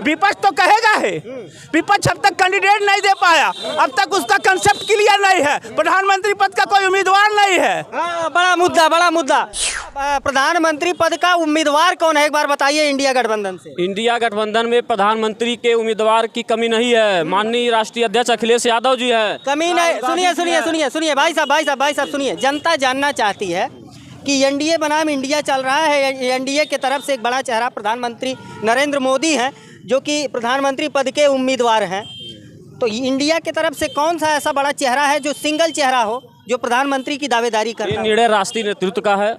विपक्ष तो कहेगा है, विपक्ष अब तक कैंडिडेट नहीं दे पाया, अब तक उसका कंसेप्ट क्लियर नहीं है, प्रधानमंत्री पद का कोई उम्मीदवार नहीं है। बड़ा मुद्दा। प्रधानमंत्री पद का उम्मीदवार कौन है, एक बार बताइए इंडिया गठबंधन से। इंडिया गठबंधन में प्रधानमंत्री के उम्मीदवार की कमी नहीं है, माननीय राष्ट्रीय अध्यक्ष अखिलेश यादव जी है। कमी नहीं, सुनिए भाई साहब सुनिए। जनता जानना चाहती है कि एनडीए बनाम इंडिया चल रहा है, एनडीए की तरफ से एक बड़ा चेहरा प्रधानमंत्री नरेंद्र मोदी हैं, जो कि प्रधानमंत्री पद के उम्मीदवार हैं। तो इंडिया की तरफ से कौन सा ऐसा बड़ा चेहरा है जो सिंगल चेहरा हो, जो प्रधानमंत्री की दावेदारी कर रहा है? निर्णय राष्ट्रीय नेतृत्व का है,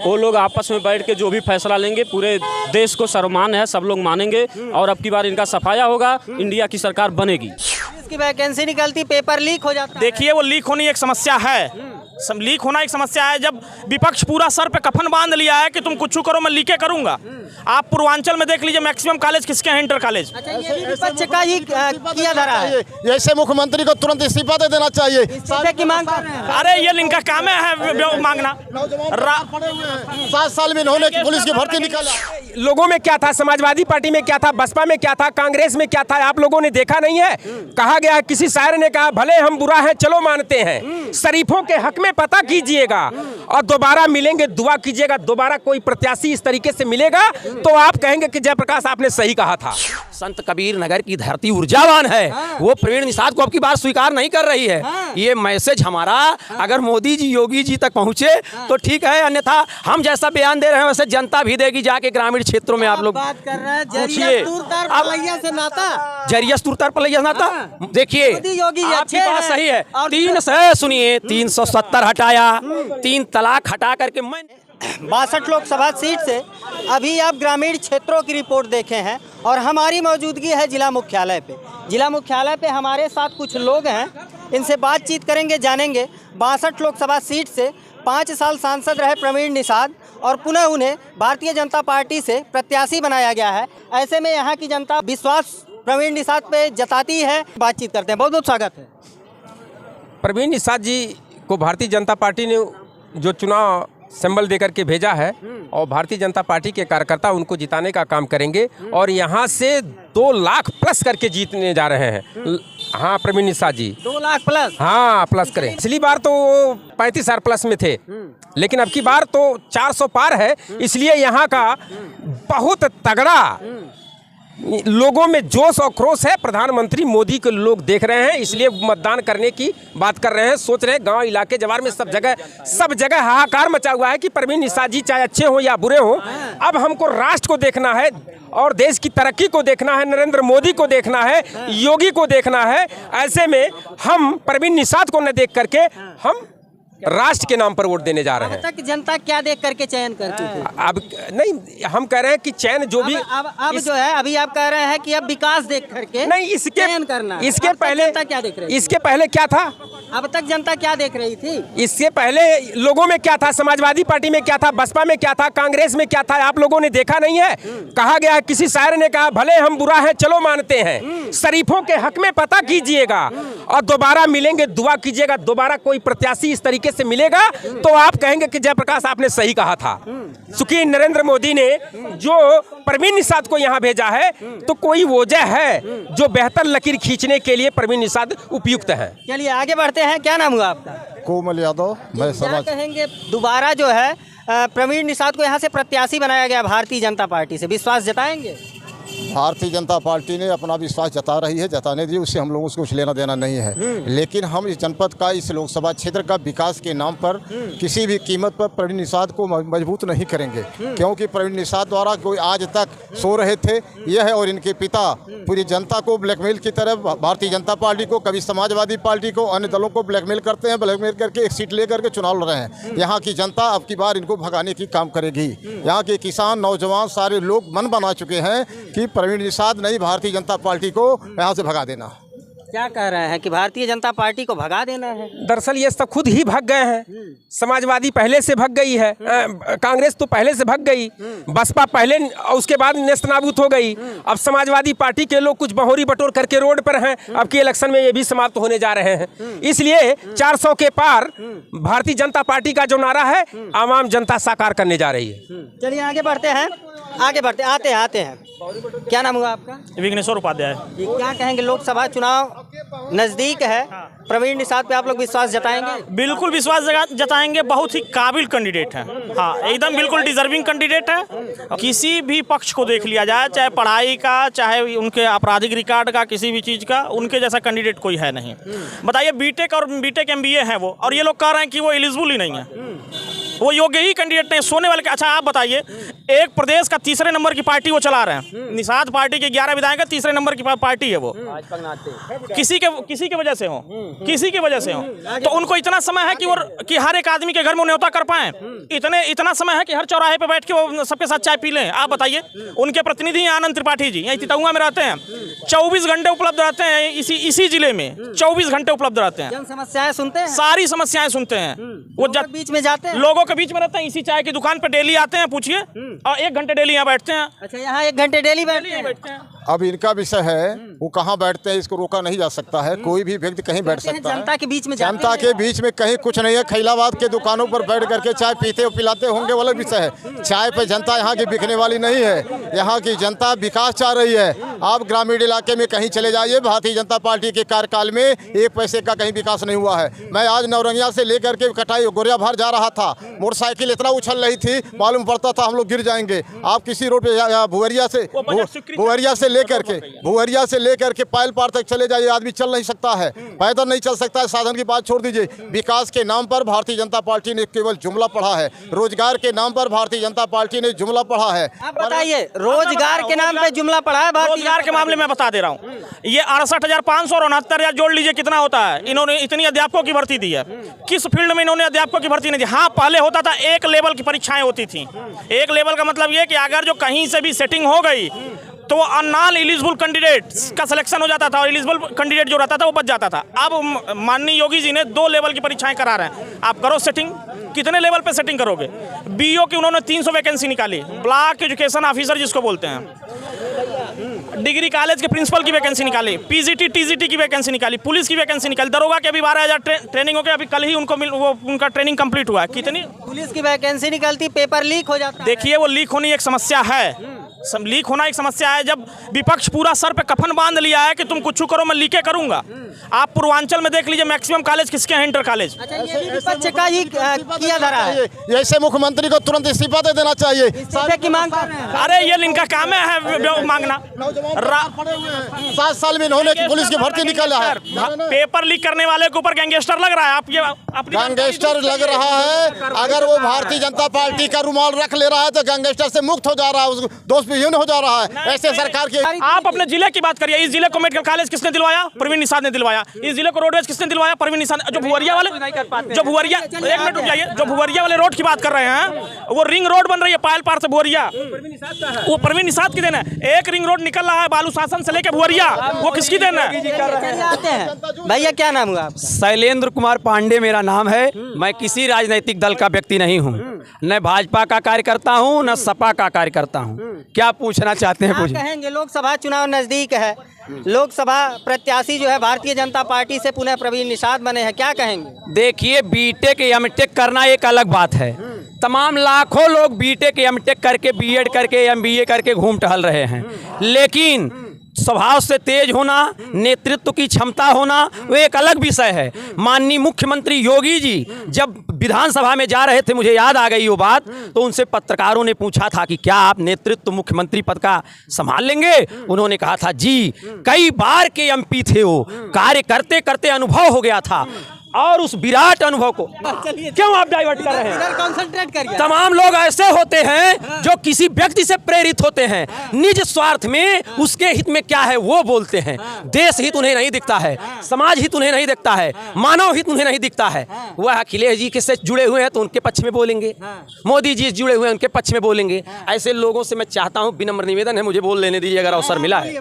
वो लोग आपस में बैठ के जो भी फैसला लेंगे पूरे देश को सर्वमान है, सब लोग मानेंगे और अब की बार इनका सफाया होगा, इंडिया की सरकार बनेगी। इसकी वैकेंसी निकलती, पेपर लीक हो जाता है। देखिए वो लीक होनी एक समस्या है, लीक होना एक समस्या है। जब विपक्ष पूरा सर पे कफन बांध लिया है कि तुम कुछ करो मैं लीके करूंगा। आप पूर्वांचल में देख लीजिए मैक्सिमम कॉलेज किसके हैं, इंटर कॉलेज। अच्छा, ये भी विपक्ष का ही किया धरा है। ऐसे मुख्यमंत्री को तुरंत इस्तीफा दे देना चाहिए। इस्तीफे की मांग कर रहे हैं। अरे ये इनका काम है मांगना। 7 साल में इन्होंने पुलिस की भर्ती निकाला। लोगों में क्या था, समाजवादी पार्टी में क्या था, बसपा में क्या था, कांग्रेस में क्या था, आप लोगों ने देखा नहीं है। कहा गया, किसी शायर ने कहा, भले हम बुरा है चलो मानते हैं, शरीफों के हक में पता कीजिएगा और दोबारा मिलेंगे दुआ कीजिएगा। दोबारा कोई प्रत्याशी इस तरीके से मिलेगा तो आप कहेंगे कि जयप्रकाश आपने सही कहा था। संत कबीर नगर की धरती ऊर्जावान है, वो प्रवीण निषाद को अब की बार स्वीकार नहीं कर रही है। ये मैसेज हमारा अगर मोदी जी योगी जी तक पहुंचे तो ठीक है, अन्यथा हम जैसा बयान दे रहे हैं वैसे जनता भी देगी जाके ग्रामीण क्षेत्रों में। आप लोग बात कर रहे हैं जरिया से नाता, जरिया तुरतर पलैया नाता। देखिए आपकी बात सही है, 370 हटाया, 3 तलाक हटा करके 62 लोकसभा सीट से अभी आप ग्रामीण क्षेत्रों की रिपोर्ट देखे हैं और हमारी मौजूदगी है जिला मुख्यालय पे। जिला मुख्यालय पे हमारे साथ कुछ लोग हैं, इनसे बातचीत करेंगे, जानेंगे। 62 लोकसभा सीट से 5 साल सांसद रहे प्रवीण निषाद और पुनः उन्हें भारतीय जनता पार्टी से प्रत्याशी बनाया गया है। ऐसे में यहाँ की जनता विश्वास प्रवीण निषाद पे जताती है। बातचीत करते हैं। बहुत बहुत स्वागत है। प्रवीण निषाद जी को भारतीय जनता पार्टी ने जो चुनाव सिंबल देकर के भेजा है और भारतीय जनता पार्टी के कार्यकर्ता उनको जिताने का काम करेंगे और यहाँ से 2 लाख प्लस करके जीतने जा रहे हैं। हाँ प्रवीण निषाद जी 2 लाख प्लस, हाँ प्लस करें। पिछली बार तो 35,000 प्लस में थे, लेकिन अब की बार तो 400 पार है। इसलिए यहाँ का बहुत तगड़ा लोगों में जोश और क्रोश है। प्रधानमंत्री मोदी को लोग देख रहे हैं, इसलिए मतदान करने की बात कर रहे हैं, सोच रहे हैं। गांव इलाके जवार में सब जगह हाहाकार मचा हुआ है कि प्रवीण निषाद जी चाहे अच्छे हो या बुरे हो, अब हमको राष्ट्र को देखना है और देश की तरक्की को देखना है, नरेंद्र मोदी को देखना है, योगी को देखना है। ऐसे में हम प्रवीण निषाद को न देख करके हम राष्ट्र के नाम पर वोट देने जा रहे हैं। अब तक जनता क्या देख करके चयन करती थी? अब नहीं, हम कह रहे हैं कि चयन जो भी अब जो है, अभी आप कह रहे हैं कि अब विकास देख करके नहीं, इसके चयन करना। इसके पहले जनता क्या देख रही? इसके पहले क्या था? अब तक जनता क्या देख रही थी? इससे पहले लोगों में क्या था, समाजवादी पार्टी में क्या था, बसपा में क्या था, कांग्रेस में क्या था, आप लोगों ने देखा नहीं है। कहा गया, किसी शायर ने कहा, भले हम बुरा है चलो मानते हैं, शरीफों के हक में पता कीजिएगा और दोबारा मिलेंगे दुआ कीजिएगा। दोबारा कोई प्रत्याशी इस तरीके से मिलेगा तो आप कहेंगे कि जयप्रकाश आपने सही कहा था। चूंकि नरेंद्र मोदी ने जो प्रवीण निषाद को यहाँ भेजा है तो कोई वजह है जो बेहतर लकीर खींचने के लिए प्रवीण निषाद उपयुक्त है। चलिए आगे बढ़ते हैं। क्या नाम हुआ आपका? कोमल यादव। मैं क्या कहेंगे, दोबारा जो है प्रवीण निषाद को यहाँ से प्रत्याशी बनाया गया भारतीय जनता पार्टी से, विश्वास जताएंगे? भारतीय जनता पार्टी ने अपना विश्वास जता रही है, जताने दी, उससे हम लोगों को कुछ लेना देना नहीं है। लेकिन हम इस जनपद का, इस लोकसभा क्षेत्र का विकास के नाम पर किसी भी कीमत पर प्रवीण निषाद को मजबूत नहीं करेंगे, क्योंकि प्रवीण निषाद द्वारा कोई आज तक सो रहे थे यह है और इनके पिता पूरी जनता को ब्लैकमेल की तरफ, भारतीय जनता पार्टी को, कभी समाजवादी पार्टी को, अन्य दलों को ब्लैकमेल करते हैं। ब्लैकमेल करके एक सीट लेकर के चुनाव लड़ रहे हैं। यहाँ की जनता अब की बार इनको भगाने की काम करेगी। यहाँ के किसान, नौजवान सारे लोग मन बना चुके हैं कि प्रवीण निषाद नहीं, भारतीय जनता पार्टी को यहाँ से भगा देना। क्या कह रहे हैं कि भारतीय जनता पार्टी को भगा देना है? दरअसल ये सब खुद ही भग गए हैं। समाजवादी पहले से भग गई है, कांग्रेस तो पहले से भग गई, बसपा पहले, उसके बाद नेस्तनाबूत हो गई। अब समाजवादी पार्टी के लोग कुछ बहोरी बटोर करके रोड पर हैं। अब के इलेक्शन में ये भी समाप्त होने जा रहे हैं। इसलिए 400 के पार भारतीय जनता पार्टी का जो नारा है आवाम जनता साकार करने जा रही है। चलिए आगे बढ़ते हैं, आगे बढ़ते आते हैं। क्या नाम हुआ आपका? विघ्नेश्वर उपाध्याय। ये क्या कहेंगे, लोकसभा चुनाव नजदीक है, प्रवीण निषाद पे आप लोग विश्वास जताएंगे? बिल्कुल विश्वास जताएंगे, बहुत ही काबिल कैंडिडेट है। हाँ, एकदम बिल्कुल डिजर्विंग कैंडिडेट है। किसी भी पक्ष को देख लिया जाए, चाहे पढ़ाई का, चाहे उनके आपराधिक रिकॉर्ड का, किसी भी चीज़ का, उनके जैसा कैंडिडेट कोई है नहीं। बताइए, बीटेक और बीटेक MBA है वो, और ये लोग कह रहे हैं कि वो एलिजिबल ही नहीं है, वो योग्य ही कैंडिडेट नहीं, सोने वाले। अच्छा आप बताइए, एक प्रदेश का तीसरे नंबर की पार्टी वो चला रहे हैं। निषाद पार्टी के 11 विधायक का तीसरे नंबर की पार्टी है वो। किसी के वजह से हो, किसी की वजह से हो, तो उनको इतना समय है कि वो कि हर एक आदमी के घर में न्योता कर पाए। इतना समय है कि हर चौराहे पे बैठ के वो सबके साथ चाय पी लें। आप बताइए, उनके प्रतिनिधि आनंद त्रिपाठी जी यहीं तितौआ में रहते हैं, 24 घंटे उपलब्ध रहते हैं इसी जिले में, 24 घंटे उपलब्ध रहते हैं। जन समस्याएं सुनते हैं, सारी समस्याएं सुनते हैं। वो बीच में जाते हैं, लोगों के बीच में रहते हैं, इसी चाय की दुकान पे डेली आते हैं, पूछिए, और 1 घंटे डेली यहाँ बैठते हैं। अच्छा, यहाँ 1 घंटे डेली बैठते हैं। अब इनका विषय है, वो कहाँ बैठते हैं इसको रोका नहीं जा सकता है। कोई भी व्यक्ति कहीं बैठ सकता है। जनता के बीच में, जनता के बीच में कहीं कुछ नहीं है। खैलाबाद के दुकानों पर बैठ करके चाय पीते और पिलाते होंगे वाला विषय है। चाय पे जनता यहाँ की बिकने वाली नहीं है। यहाँ की जनता विकास चाह रही है। आप ग्रामीण इलाके में कहीं चले जाइए, भारतीय जनता पार्टी के कार्यकाल में 1 पैसे का कहीं विकास नहीं हुआ है। मैं आज नौरंगिया से लेकर के कटाई गोरिया भार जा रहा था, मोटरसाइकिल इतना उछल रही थी, मालूम पड़ता था हम लोग गिर जाएंगे। आप किसी रोड पे भुवरिया से लेकर के पायल पार तक चले जाइए, आदमी चल नहीं सकता है, पैदल नहीं चल सकता है। साधन की बात छोड़ दीजिए। विकास के नाम पर भारतीय जनता पार्टी ने केवल जुमला पढ़ा है। रोजगार के नाम पर भारतीय जनता पार्टी ने जुमला पढ़ा है। आप बताइए, रोजगार के नाम पे जुमला पढ़ा है? रोजगार के मामले में बता दे रहा हूँ, ये 68,569 जोड़ लीजिए कितना होता है। इन्होंने इतनी अध्यापकों की भर्ती दी है, किस फील्ड में इन्होंने अध्यापकों की भर्ती नहीं दी? हाँ, पहले होता था 1 लेवल की परीक्षाएं होती थी। 1 लेवल का मतलब ये कि अगर जो कहीं से भी सेटिंग हो गई तो नॉन एलिजिबल कैंडिडेट का सिलेक्शन हो जाता था, और एलिजिबल कैंडिडेट जो रहता था वो बच जाता था। अब माननीय योगी जी ने 2 लेवल की परीक्षाएं करा रहे हैं। आप करो सेटिंग, कितने लेवल पे सेटिंग करोगे? BO की उन्होंने 300 वैकेंसी निकाली, ब्लॉक एजुकेशन ऑफिसर जिसको बोलते हैं, डिग्री कॉलेज के प्रिंसिपल की वैकेंसी निकाली, PGT TGT की वैकेंसी निकाली, पुलिस की वैकेंसी निकाली, दरोगा के अभी 12,000 ट्रेनिंग हो गया, अभी कल ही उनका ट्रेनिंग कंप्लीट हुआ है। कितनी पुलिस की वैकेंसी निकलती, पेपर लीक हो जाता है। देखिए, वो लीक होनी एक समस्या है, लीक होना एक समस्या है। जब विपक्ष पूरा सर पे कफन बांध लिया है कि तुम कुछ करो मैं लीके करूंगा। आप पूर्वांचल में देख लीजिए, मैक्सिमम कॉलेज किसके हैं? Inter college. अच्छा, ये भी विपक्ष का ही किया धरा है। ऐसे मुख्यमंत्री को तुरंत इस्तीफा दे देना चाहिए। इस्तीफे की मांग कर रहे हैं। अरे ये इनका काम है मांगना। 7 साल में इन्होंने पुलिस की भर्ती निकाला है। पेपर लीक करने वाले के ऊपर गैंगस्टर लग रहा है। आप ये गैंगस्टर लग रहा है। अगर वो भारतीय जनता पार्टी का रुमाल रख ले रहा है तो गैंगस्टर से मुक्त हो जा रहा है, दोषविहीन हो जा रहा है। ऐसे सरकार की। आप अपने जिले की बात करिए, इस जिले को मेडिकल कॉलेज किसने दिलवाया? प्रवीण निषाद ने दिलवाया। इस जिले को रोडवेज किसने दिलवाया? प्रवीण निषाद। जो भुवरिया वाले, एक मिनट रुक जाइए, जो भुवरिया वाले रोड की बात कर रहे हैं, वो रिंग रोड बन रही है पायल पार से भुवरिया, वो प्रवीण निषाद की देना है। एक रिंग रोड निकल रहा है बालू शासन से लेकर भुवरिया, वो किसकी देना है? आते हैं भैया, क्या नाम हुआ? शैलेंद्र कुमार पांडे मेरा नाम है। मैं किसी राजनीतिक दल का व्यक्ति नहीं हूँ, न भाजपा का कार्यकर्ता हूँ, न सपा का कार्यकर्ता हूँ। क्या पूछना चाहते हैं? पूछिए। कहेंगे, लोकसभा चुनाव नजदीक है, लोकसभा प्रत्याशी जो है भारतीय जनता पार्टी से पुनः प्रवीण निषाद बने हैं, क्या कहेंगे? देखिए, बीटेक एमटेक करना एक अलग बात है। तमाम लाखों लोग बीटेक एमटेक करके, बीएड करके, MBA करके घूम टहल रहे हैं, लेकिन स्वभाव से तेज होना, नेतृत्व की क्षमता होना, वो एक अलग विषय है। माननीय मुख्यमंत्री योगी जी जब विधानसभा में जा रहे थे, मुझे याद आ गई वो बात, तो उनसे पत्रकारों ने पूछा था कि क्या आप नेतृत्व मुख्यमंत्री पद का संभाल लेंगे? उन्होंने कहा था जी, कई बार के MP थे, वो कार्य करते करते अनुभव हो गया था। और उस विराट अनुभव को क्यों आप डाइवर्ट कर रहे हैं? कंसंट्रेट करिए। तमाम लोग ऐसे होते हैं जो किसी व्यक्ति से प्रेरित होते हैं, निज स्वार्थ में उसके हित में क्या है वो बोलते हैं। देश हित उन्हें नहीं दिखता है, समाज हित उन्हें नहीं दिखता है, मानव हित उन्हें नहीं दिखता है। वह अखिलेश जी के से जुड़े हुए हैं तो उनके पक्ष में बोलेंगे, मोदी जी जुड़े हुए हैं उनके पक्ष में बोलेंगे। ऐसे लोगों से मैं चाहता हूं, विनम्र निवेदन है, मुझे बोल लेने दीजिए अगर अवसर मिला है।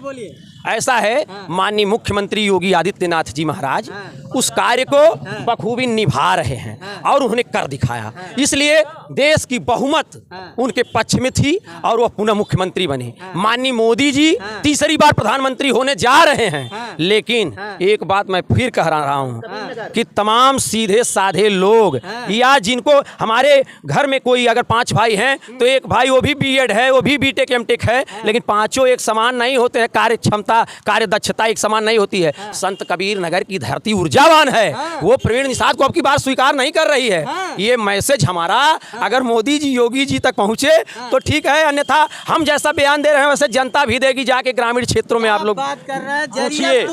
ऐसा है माननीय मुख्यमंत्री योगी आदित्यनाथ जी महाराज उस कार्य को बखूबी निभा रहे हैं और उन्होंने कर दिखाया। इसलिए देश की बहुमत उनके पक्ष में थी और वह पुनः मुख्यमंत्री बने। माननीय मोदी जी तीसरी बार प्रधानमंत्री होने जा रहे हैं। लेकिन एक बात मैं फिर कह रहा हूं कि तमाम सीधे साधे लोग या जिनको हमारे घर में कोई अगर 5 भाई हैं तो एक भाई वो भी बीएड है, वो भी बीटेक एमटेक है, लेकिन पांचों एक समान नहीं होते हैं। कार्य क्षमता, कार्य दक्षता एक समान नहीं होती है। संत कबीर नगर की धरती ऊर्जावान है, वो प्रवीण निषाद को अब की बार स्वीकार नहीं कर रही है। ये मैसेज हमारा अगर मोदी जी योगी जी तक पहुंचे तो ठीक है, अन्यथा हम जैसा बयान दे रहे हैं वैसे जनता भी देगी। जाके ग्रामीण क्षेत्रों में आप लोग बात कर रहे हैं पूछिए,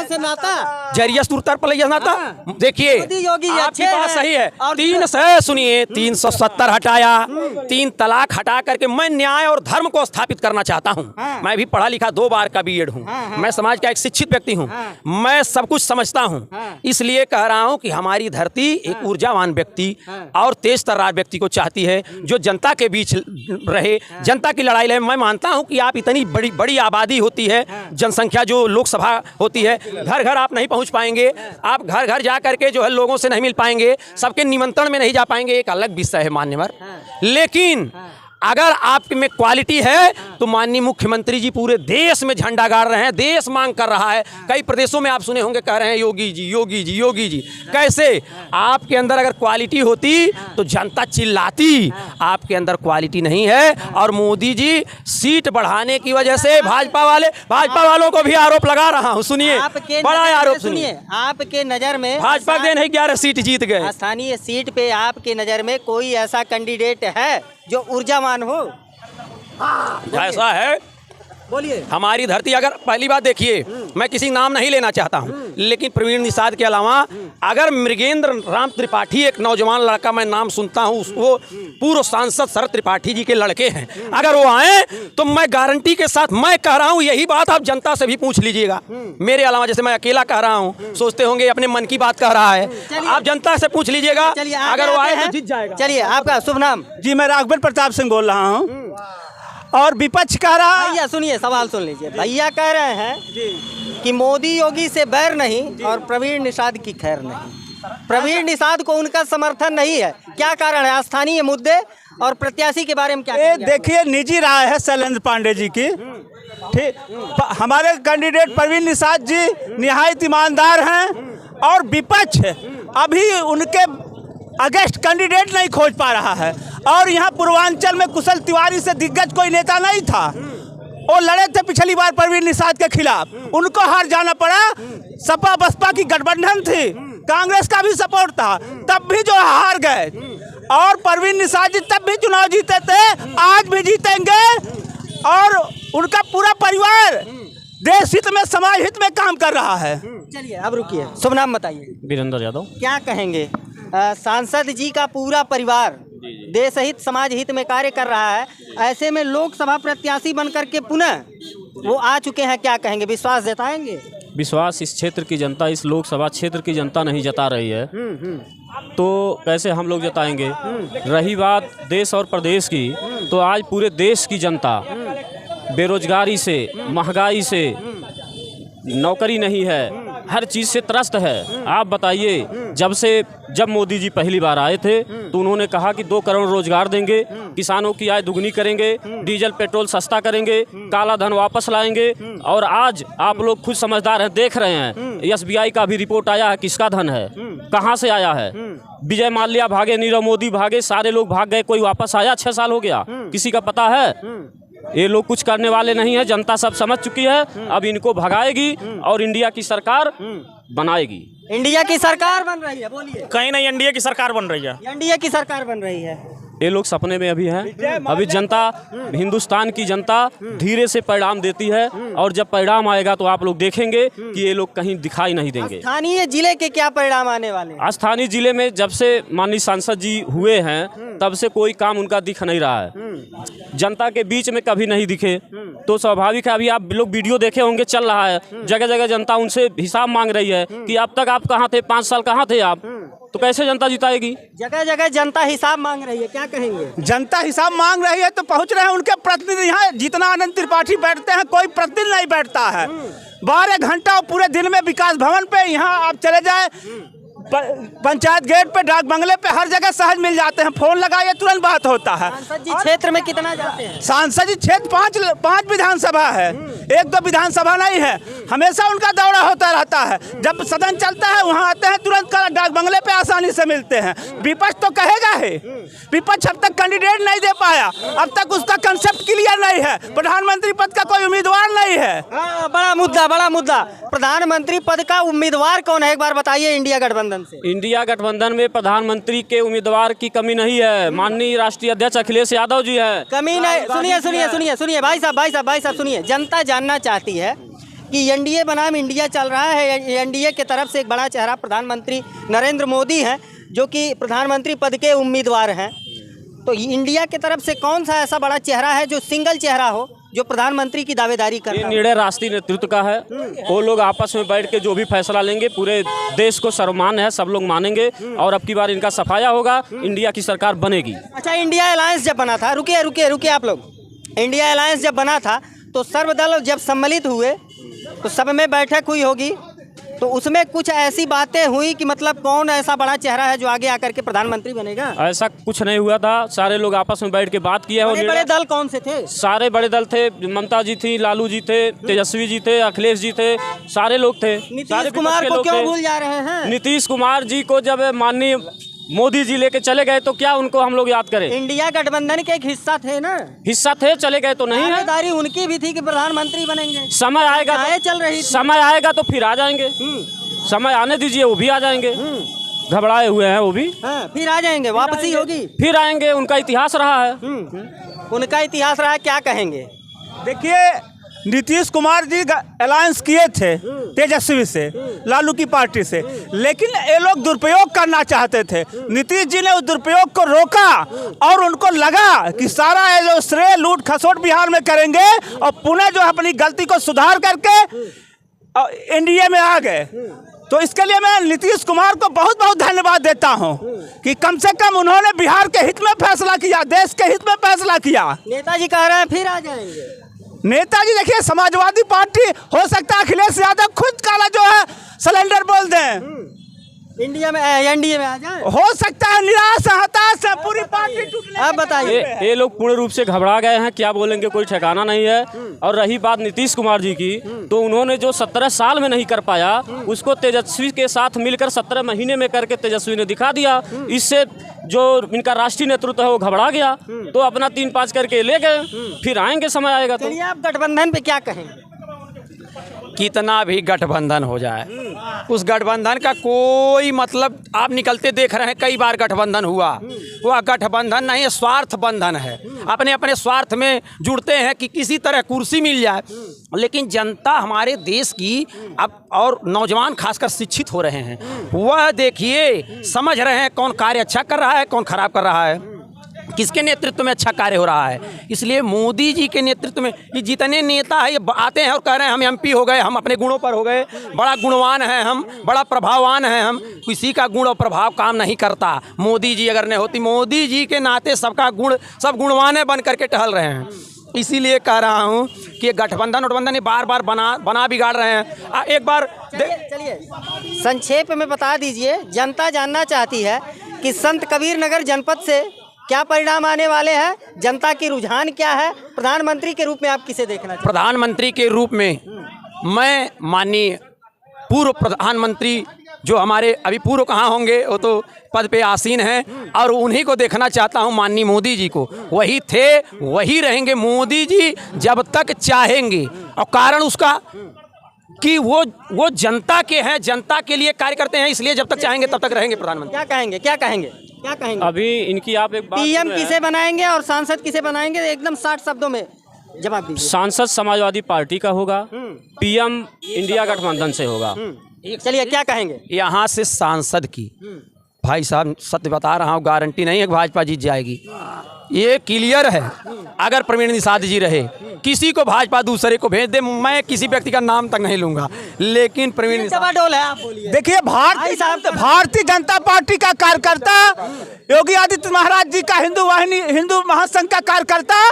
से नाता जरिया सुरतर पलैया नाता। देखिए योगी आपकी बात सही है। 370 हटाया, 3 तलाक हटा करके मैं न्याय और धर्म को स्थापित करना चाहता हूं। मैं भी पढ़ा लिखा 2 बार का बीएड हूं। मैं समाज का एक शिक्षित व्यक्ति हूं। मैं सब कुछ समझता हूं। इसलिए कह रहा हूं कि हमारी धरती एक ऊर्जावान व्यक्ति और तेज तर्रार व्यक्ति को चाहती है जो जनता के बीच रहे, जनता की लड़ाई लड़े। मैं मानता हूं कि आप इतनी बड़ी आबादी होती है, जनसंख्या जो लोकसभा होती है, घर घर आप नहीं पहुंच पाएंगे। आप घर घर जा करके जो है लोगों से नहीं मिल पाएंगे, सबके निमंत्रण में नहीं जा पाएंगे, एक अलग विषय है मान्यवर। लेकिन अगर आप में क्वालिटी है तो माननीय मुख्यमंत्री जी पूरे देश में झंडा गाड़ रहे हैं, देश मांग कर रहा है। कई प्रदेशों में आप सुने होंगे कह रहे हैं योगी जी योगी जी योगी जी। कैसे? आपके अंदर अगर क्वालिटी होती तो जनता चिल्लाती। आपके अंदर क्वालिटी नहीं है और मोदी जी सीट बढ़ाने की वजह से भाजपा वालों को भी आरोप लगा रहा हूं। सुनिए, बड़ा आरोप सुनिए। आपके नजर में भाजपा के नहीं 11 सीट जीत गए। स्थानीय सीट पे आपके नजर में कोई ऐसा कैंडिडेट है जो ऊर्जावान हो? ऐसा है, बोलिए। हमारी धरती अगर पहली बात देखिए, मैं किसी नाम नहीं लेना चाहता हूं, लेकिन प्रवीण निषाद के अलावा अगर मृगेंद्र राम त्रिपाठी एक नौजवान लड़का मैं नाम सुनता हूं, वो पूर्व सांसद शरद त्रिपाठी जी के लड़के हैं, अगर वो आए तो मैं गारंटी के साथ मैं कह रहा हूं, यही बात आप जनता से भी पूछ लीजिएगा। मेरे अलावा जैसे मैं अकेला कह रहा हूं, सोचते होंगे अपने मन की बात कह रहा है, आप जनता से पूछ लीजिएगा, अगर वो आए तो जीत जाएगा। चलिए, आपका शुभ नाम? जी, मैं राघवेंद्र प्रताप सिंह बोल रहा हूँ। और विपक्ष कह रहा, भैया सुनिए, सवाल सुन लीजिए। भैया कह रहे हैं कि मोदी योगी से बैर नहीं और प्रवीण निषाद की खैर नहीं। प्रवीण निषाद को उनका समर्थन नहीं है, क्या कारण है? स्थानीय मुद्दे और प्रत्याशी के बारे में क्या? देखिए, निजी राय है शैलेंद्र पांडे जी की। ठीक, हमारे कैंडिडेट प्रवीण निषाद जी निहायत ईमानदार हैं और विपक्ष अभी उनके अगेंस्ट कैंडिडेट नहीं खोज पा रहा है। और यहाँ पूर्वांचल में कुशल तिवारी से दिग्गज कोई नेता नहीं था। वो लड़े थे पिछली बार प्रवीण निषाद के खिलाफ, उनको हार जाना पड़ा। सपा बसपा की गठबंधन थी, कांग्रेस का भी सपोर्ट था, तब भी जो हार गए। और प्रवीण निषाद जी तब भी चुनाव जीते थे, आज भी जीतेंगे। और उनका पूरा परिवार देश हित में, समाज हित में काम कर रहा है। चलिए, अब रुकिए, शुभ नाम बताइए। वीरेंद्र यादव। क्या कहेंगे? सांसद जी का पूरा परिवार देश हित समाज हित में कार्य कर रहा है, ऐसे में लोकसभा प्रत्याशी बनकर के पुनः वो आ चुके हैं, क्या कहेंगे? विश्वास जताएंगे? विश्वास इस क्षेत्र की जनता, इस लोकसभा क्षेत्र की जनता नहीं जता रही है, तो कैसे हम लोग जताएंगे? रही बात देश और प्रदेश की, तो आज पूरे देश की जनता बेरोजगारी से, महंगाई से, नौकरी नहीं है, हर चीज़ से त्रस्त है। आप बताइए, जब मोदी जी पहली बार आए थे तो उन्होंने कहा कि 2 करोड़ रोजगार देंगे, किसानों की आय दुगनी करेंगे, डीजल पेट्रोल सस्ता करेंगे, काला धन वापस लाएंगे। और आज आप लोग खुद समझदार हैं, देख रहे हैं SBI का भी रिपोर्ट आया है, किसका धन है, कहाँ से आया है। विजय माल्या भागे, नीरव मोदी भागे, सारे लोग भाग गए, कोई वापस आया? 6 साल हो गया, किसी का पता है? ये लोग कुछ करने वाले नहीं है, जनता सब समझ चुकी है। अब इनको भगाएगी और इंडिया की सरकार बनाएगी। इंडिया की सरकार बन रही है, बोलिए। कहीं नहीं, एनडीए की सरकार बन रही है। एनडीए की सरकार बन रही है। ये लोग सपने में अभी हैं। अभी जनता, हिंदुस्तान की जनता धीरे से परिणाम देती है, और जब परिणाम आएगा तो आप लोग देखेंगे कि ये लोग कहीं दिखाई नहीं देंगे। स्थानीय जिले के क्या परिणाम आने वाले हैं? स्थानीय जिले में जब से माननीय सांसद जी हुए हैं तब से कोई काम उनका दिख नहीं रहा है, जनता के बीच में कभी नहीं दिखे। तो स्वाभाविक है, अभी आप लोग वीडियो देखे होंगे, चल रहा है, जगह जगह जनता उनसे हिसाब मांग रही है कि अब तक आप कहाँ थे, 5 साल कहाँ थे आप, तो कैसे जनता जिताएगी? जगह जगह जनता हिसाब मांग रही है, क्या कहेंगे? जनता हिसाब मांग रही है तो पहुंच रहे हैं उनके प्रतिनिधि यहाँ। जितना आनंद त्रिपाठी बैठते हैं कोई प्रतिनिधि नहीं बैठता है। 12 घंटा और पूरे दिन में विकास भवन पे यहाँ आप चले जाए, पंचायत गेट पे, डाक बंगले पे, हर जगह सहज मिल जाते हैं। फोन लगाइए तुरंत बात होता है। सांसद जी क्षेत्र में कितना जाते हैं? सांसद जी क्षेत्र 5 विधानसभा है, 1-2 विधानसभा नहीं है। हमेशा उनका दौरा होता रहता है। जब सदन चलता है वहाँ आते हैं, तुरंत डाक बंगले पे आसानी से मिलते हैं। विपक्ष तो कहेगा ही, विपक्ष अब तक कैंडिडेट नहीं दे पाया, अब तक उसका कंसेप्ट क्लियर नहीं है। प्रधानमंत्री पद का कोई उम्मीदवार नहीं है। बड़ा मुद्दा। प्रधानमंत्री पद का उम्मीदवार कौन है, एक बार बताइए इंडिया गठबंधन से। इंडिया गठबंधन में प्रधानमंत्री के उम्मीदवार की कमी नहीं है। माननीय राष्ट्रीय अध्यक्ष अखिलेश यादव जी है। कमी नहीं। सुनिए भाई साहब सुनिए। जनता जानना चाहती है कि एनडीए बनाम इंडिया चल रहा है। एनडीए के तरफ से एक बड़ा चेहरा प्रधानमंत्री नरेंद्र मोदी हैं, जो कि प्रधानमंत्री पद के उम्मीदवार हैं। तो इंडिया की तरफ से कौन सा ऐसा बड़ा चेहरा है जो सिंगल चेहरा हो, जो प्रधानमंत्री की दावेदारी कर रहा ये है? निर्णय राष्ट्रीय नेतृत्व का है। वो लोग आपस में बैठ के जो भी फैसला लेंगे पूरे देश को सर्वमान्य है, सब लोग मानेंगे और अब की बार इनका सफाया होगा, इंडिया की सरकार बनेगी। अच्छा, इंडिया अलायंस जब बना था, रुकिए आप लोग। इंडिया अलायंस जब बना था तो सर्वदल जब सम्मिलित हुए तो सब में बैठक हुई होगी, तो उसमें कुछ ऐसी बातें हुई कि मतलब कौन ऐसा बड़ा चेहरा है जो आगे आकर के प्रधानमंत्री बनेगा? ऐसा कुछ नहीं हुआ था। सारे लोग आपस में बैठ के बात किए हैं। बड़े दल कौन से थे? सारे बड़े दल थे। ममता जी थी, लालू जी थे, तेजस्वी जी थे, अखिलेश जी थे, सारे लोग थे। नीतीश कुमार को क्यों भूल जा रहे हैं? नीतीश कुमार जी को जब माननीय मोदी जी लेके चले गए तो क्या उनको हम लोग याद करें? इंडिया गठबंधन के एक हिस्सा थे ना। हिस्सा थे, चले गए तो नहीं है। दावेदारी उनकी भी थी कि प्रधानमंत्री बनेंगे। समय आएगा चल रही थी। समय आएगा तो फिर आ जाएंगे। समय आने दीजिए, वो भी आ जाएंगे। घबराए हुए हैं वो भी। फिर आ जाएंगे, वापसी होगी, फिर आएंगे। उनका इतिहास रहा है। उनका इतिहास रहा है, क्या कहेंगे? देखिए, नीतीश कुमार जी अलायंस किए थे तेजस्वी से, लालू की पार्टी से, लेकिन ये लोग दुरुपयोग करना चाहते थे। नीतीश जी ने उस दुरुपयोग को रोका और उनको लगा कि सारा ये जो श्रेय लूट खसोट बिहार में करेंगे और पुनः जो अपनी गलती को सुधार करके एनडीए में आ गए। तो इसके लिए मैं नीतीश कुमार को बहुत बहुत धन्यवाद देता हूं कि कम से कम उन्होंने बिहार के हित में फैसला किया, देश के हित में फैसला किया। नेताजी कह रहे हैं फिर आ जाएंगे। नेताजी देखिए, समाजवादी पार्टी, हो सकता है अखिलेश यादव खुद काला जो है सिलेंडर बोल दें, इंडिया में एनडीए में आ जाए। हो सकता है निराश हताश है पूरी पार्टी टूटने। आप बताइए। ये लोग पूर्ण रूप से घबरा गए हैं, क्या बोलेंगे कोई ठिकाना नहीं है। और रही बात नीतीश कुमार जी की, तो उन्होंने जो 17 साल में नहीं कर पाया उसको तेजस्वी के साथ मिलकर 17 महीने में करके तेजस्वी ने दिखा दिया। इससे जो इनका राष्ट्रीय नेतृत्व है वो घबरा गया, तो अपना 3-5 करके ले गए। फिर आएंगे, समय आएगा तो। चलिए, आप गठबंधन पे क्या कहेंगे? कितना भी गठबंधन हो जाए, उस गठबंधन का कोई मतलब, आप निकलते देख रहे हैं कई बार गठबंधन हुआ। वह गठबंधन नहीं है, स्वार्थ बंधन है। अपने अपने स्वार्थ में जुड़ते हैं कि किसी तरह कुर्सी मिल जाए। लेकिन जनता हमारे देश की अब, और नौजवान खासकर शिक्षित हो रहे हैं, वह देखिए समझ रहे हैं कौन कार्य अच्छा कर रहा है, कौन खराब कर रहा है, किसके नेतृत्व में अच्छा कार्य हो रहा है। इसलिए मोदी जी के नेतृत्व में ये जितने नेता है, ये आते हैं और कह रहे हैं हम एमपी हो गए, हम अपने गुणों पर हो गए, बड़ा गुणवान है हम, बड़ा प्रभाववान है हम। किसी का गुण और प्रभाव काम नहीं करता। मोदी जी अगर नहीं होती, मोदी जी के नाते सबका गुण, सब गुणवान बन करके टहल रहे हैं। इसीलिए कह रहा हूँ कि गठबंधन उठबंधन ये बार बार बना बिगाड़ रहे हैं। एक बार चलिए संक्षेप में बता दीजिए, जनता जानना चाहती है कि संत कबीर नगर जनपद से क्या परिणाम आने वाले हैं, जनता की रुझान क्या है, प्रधानमंत्री के रूप में आप किसे देखना चाहते हैं? प्रधानमंत्री के रूप में मैं माननीय पूर्व प्रधानमंत्री जो हमारे अभी पूर्व कहाँ होंगे, वो तो पद पे आसीन हैं, और उन्हीं को देखना चाहता हूँ, माननीय मोदी जी को। वही थे, वही रहेंगे मोदी जी जब तक चाहेंगे। और कारण उसका कि वो जनता के हैं, जनता के लिए कार्य करते हैं, इसलिए जब तक चाहेंगे तब तक रहेंगे प्रधानमंत्री। क्या कहेंगे? अभी इनकी आप एक बात, पीएम किसे बनाएंगे और सांसद किसे बनाएंगे, एकदम 60 शब्दों में जवाब दीजिए। सांसद समाजवादी पार्टी का होगा, पीएम इंडिया गठबंधन से होगा। चलिए, क्या कहेंगे? यहाँ से सांसद की, भाई साहब सत्य बता रहा हूँ, गारंटी नहीं है कि भाजपा जीत जाएगी। ये क्लियर है। अगर प्रवीण निषाद जी रहे, किसी को भाजपा दूसरे को भेज दे, मैं किसी व्यक्ति का नाम तक नहीं लूंगा, लेकिन प्रवीण निषाद डोल है, आप बोलिए। देखिए भारतीय जनता पार्टी का कार्यकर्ता, योगी आदित्य महाराज जी का हिंदू महासंघ का कार्यकर्ता,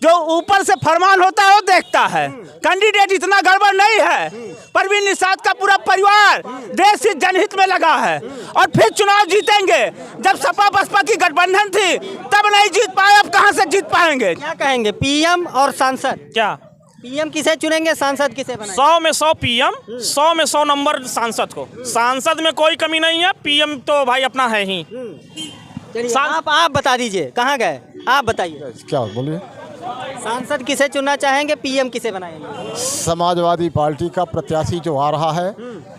जो ऊपर से फरमान होता है वो देखता है। कैंडिडेट इतना गड़बड़ नहीं है। प्रवीण निषाद का पूरा परिवार देश हित जनहित में लगा है और फिर चुनाव जीतेंगे। जब सपा बसपा की गठबंधन थी तब नहीं जीत पाए, अब कहां से जीत पाएंगे? क्या कहेंगे पीएम और सांसद? क्या पीएम किसे चुनेंगे, सांसद किसे बनाएंगे? 100 में 100 पीएम, 100 में 100 नंबर सांसद को। सांसद में कोई कमी नहीं है, पीएम तो भाई अपना है ही। चलिए आप बता दीजिए, कहाँ गए आप बताइए। क्या बोलिए? सांसद किसे चुनना चाहेंगे, पीएम किसे बनाएंगे? समाजवादी पार्टी का प्रत्याशी जो आ रहा है,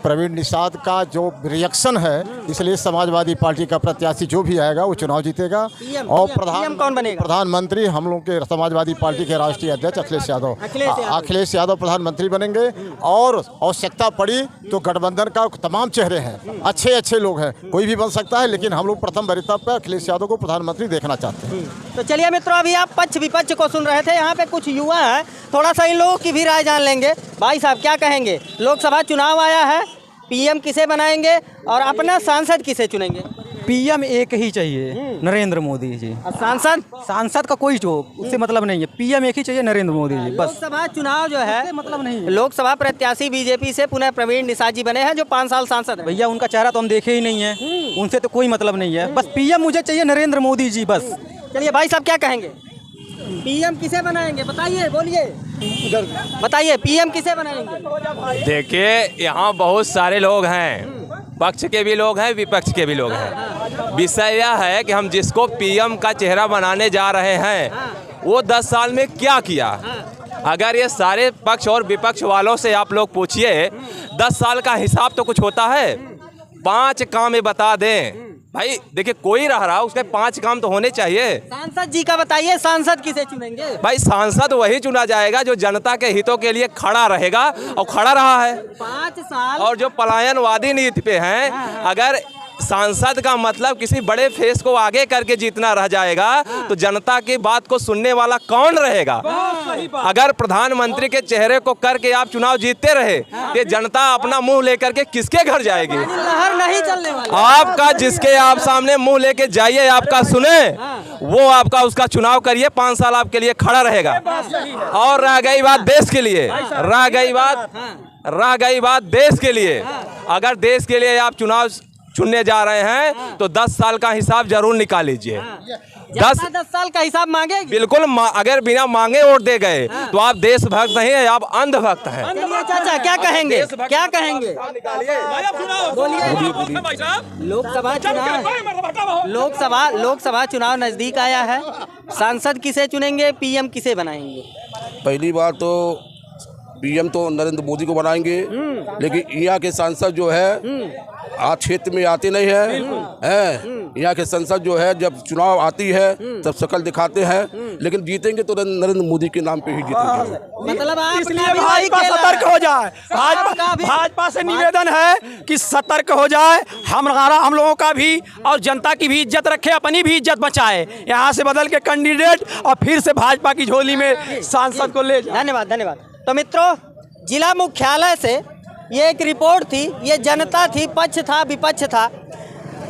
प्रवीण निषाद का जो रिएक्शन है, इसलिए समाजवादी पार्टी का प्रत्याशी जो भी आएगा वो चुनाव जीतेगा। और पीएम कौन बनेगा? प्रधानमंत्री हम लोग के समाजवादी पार्टी के राष्ट्रीय अध्यक्ष अखिलेश यादव प्रधानमंत्री बनेंगे। और आवश्यकता पड़ी तो गठबंधन का तमाम चेहरे हैं, अच्छे लोग हैं, कोई भी बन सकता है, लेकिन हम लोग प्रथम वरीयता पर अखिलेश यादव को प्रधानमंत्री देखना चाहते हैं। तो चलिए मित्रों, अभी आप पक्ष विपक्ष को सुन रहे थे, यहाँ पे कुछ युवा हैं, थोड़ा सा इन लोगों की भी राय जान लेंगे। भाई साहब क्या कहेंगे? लोकसभा चुनाव आया है, पीएम किसे बनाएंगे और अपना सांसद किसे चुनेंगे? पीएम एक ही चाहिए, नरेंद्र मोदी जी। और सांसद? सांसद का कोई जो उससे मतलब नहीं है, पीएम एक ही चाहिए, नरेंद्र मोदी जी बस। लोकसभा चुनाव जो है मतलब नहीं है। लोकसभा प्रत्याशी बीजेपी से पुनः प्रवीण निषाद जी बने हैं, जो 5 साल सांसद हैं। भैया उनका चेहरा तो हम देखे ही नहीं है, उनसे तो कोई मतलब नहीं है, बस पीएम मुझे चाहिए, नरेंद्र मोदी जी बस। चलिए भाई साहब क्या कहेंगे? पीएम किसे बनाएंगे, बताइए, बोलिए, बताइए पीएम किसे बनाएंगे? देखिए यहाँ बहुत सारे लोग हैं, पक्ष के भी लोग हैं, विपक्ष के भी लोग हैं। विषय यह है कि हम जिसको पीएम का चेहरा बनाने जा रहे हैं वो 10 साल में क्या किया। अगर ये सारे पक्ष और विपक्ष वालों से आप लोग पूछिए, 10 साल का हिसाब तो कुछ होता है। 5 काम ये बता दें भाई, देखिए कोई रहा उसके 5 काम तो होने चाहिए। सांसद जी का बताइए, सांसद किसे चुनेंगे? भाई सांसद वही चुना जाएगा जो जनता के हितों के लिए खड़ा रहेगा, और खड़ा रहा है 5 साल। और जो पलायनवादी नीति पे हैं, अगर सांसद का मतलब किसी बड़े फेस को आगे करके जीतना रह जाएगा तो जनता की बात को सुनने वाला कौन रहेगा? अगर प्रधानमंत्री के चेहरे को करके आप चुनाव जीतते रहे तो जनता अपना मुंह लेकर के किसके घर जाएगी? लहर नहीं चलने वाली। आपका जिसके आप सामने मुंह लेके जाइए, आपका सुने, वो आपका उसका चुनाव करिए, 5 साल आपके लिए खड़ा रहेगा। और रह गई बात देश के लिए, रह गई बात देश के लिए, अगर देश के लिए आप चुनाव चुनने जा रहे हैं तो 10 साल का हिसाब जरूर निकाल लीजिए। 10 साल का हिसाब मांगे? बिल्कुल, अगर बिना मांगे वोट दे गए तो आप देशभक्त नहीं है, आप अंधभक्त हैं। चाचा क्या कहेंगे, क्या कहेंगे? लोकसभा चुनाव नजदीक आया है, सांसद किसे चुनेंगे, पीएम किसे बनाएंगे? पहली बार तो पीएम तो नरेंद्र मोदी को बनाएंगे, लेकिन यहाँ के सांसद जो है आज क्षेत्र में आते नहीं है। यहाँ के संसद जो है जब चुनाव आती है तब शकल दिखाते हैं, लेकिन जीतेंगे तो नरेंद्र मोदी के नाम पे ही जीतेंगे। मतलब आप इसलिए भाजपा सतर्क हो जाए। भाजपा से निवेदन है कि सतर्क हो जाए, हम लोगों का भी और जनता की भी इज्जत रखे, अपनी भी इज्जत बचाए। यहाँ से बदल के कैंडिडेट और फिर से भाजपा की झोली में सांसद को ले जाए। धन्यवाद। तो मित्रों, जिला मुख्यालय से ये एक रिपोर्ट थी, ये जनता थी, पक्ष था, विपक्ष था।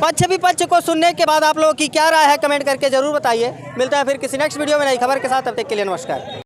पक्ष विपक्ष को सुनने के बाद आप लोगों की क्या राय है, कमेंट करके जरूर बताइए। मिलता है फिर किसी नेक्स्ट वीडियो में नई खबर के साथ, तब तक के लिए नमस्कार।